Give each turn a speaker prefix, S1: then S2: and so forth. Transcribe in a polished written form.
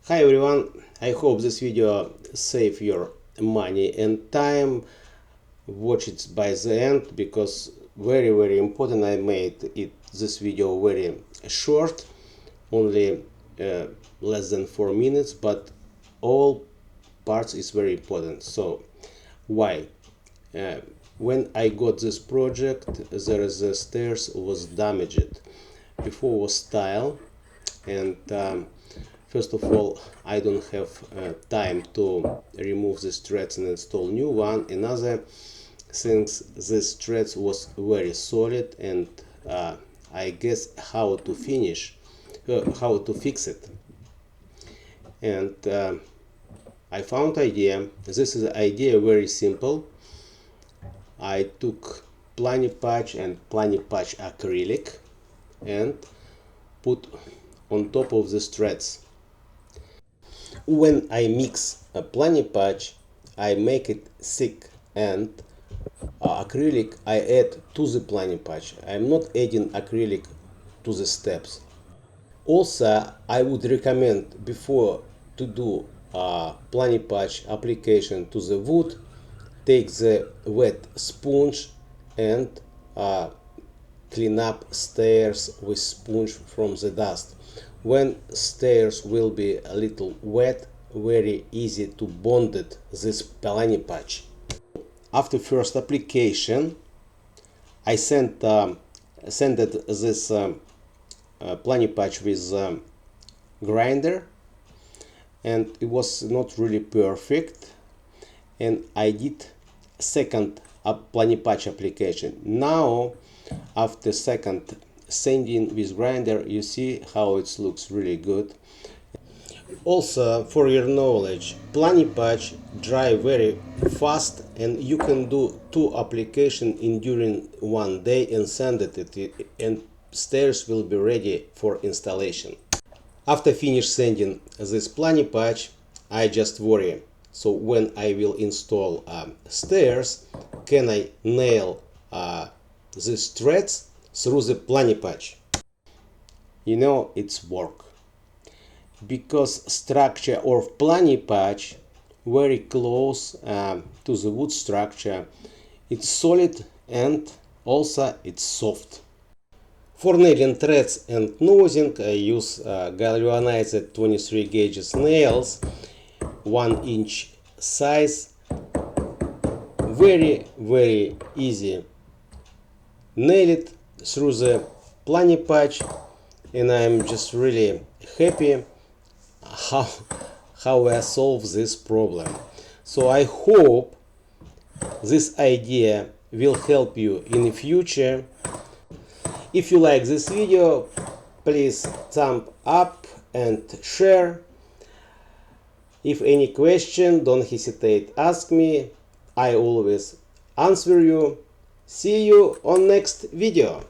S1: Hi everyone, I hope this video save your money and time. Watch it by the end because very important. I made this video very short, only less than 4 minutes, but all parts is very important. So why? When I got this project, there is the stairs was damaged. Before was tile, and first of all, I don't have time to remove these threads and install new one. Another things, this threads was very solid, and I guess how to fix it. And I found idea. This is idea very simple. I took Planipatch and Planipatch acrylic and put on top of the threads. When I mix a Planipatch, I make it thick, and acrylic I add to the Planipatch. I'm not adding acrylic to the steps. Also, I would recommend before to do Planipatch application to the wood, take the wet sponge and clean up stairs with sponge from the dust. When stairs will be a little wet, very easy to bond it this Planipatch. After first application, I sent this Planipatch with grinder, and it was not really perfect, and I did second Planipatch application. Now after second sanding with grinder, you see how it looks really good. Also, for your knowledge, Planipatch dry very fast, and you can do 2 applications in during 1 day and send it, and stairs will be ready for installation. After finish sanding this Planipatch, I just worry. So when I will install stairs, can I nail these threads through the Planipatch? You know, it's work, because structure of Planipatch very close to the wood structure. It's solid and also it's soft. For nailing threads and nosing, I use galvanized 23 gauges nails, 1 inch size. Very easy. Nail it through the Planipatch, and I'm just really happy how I solve this problem. So I hope this idea will help you in the future. If you like this video, please thumb up and share. If any question, don't hesitate, ask me. I always answer you. See you on next video.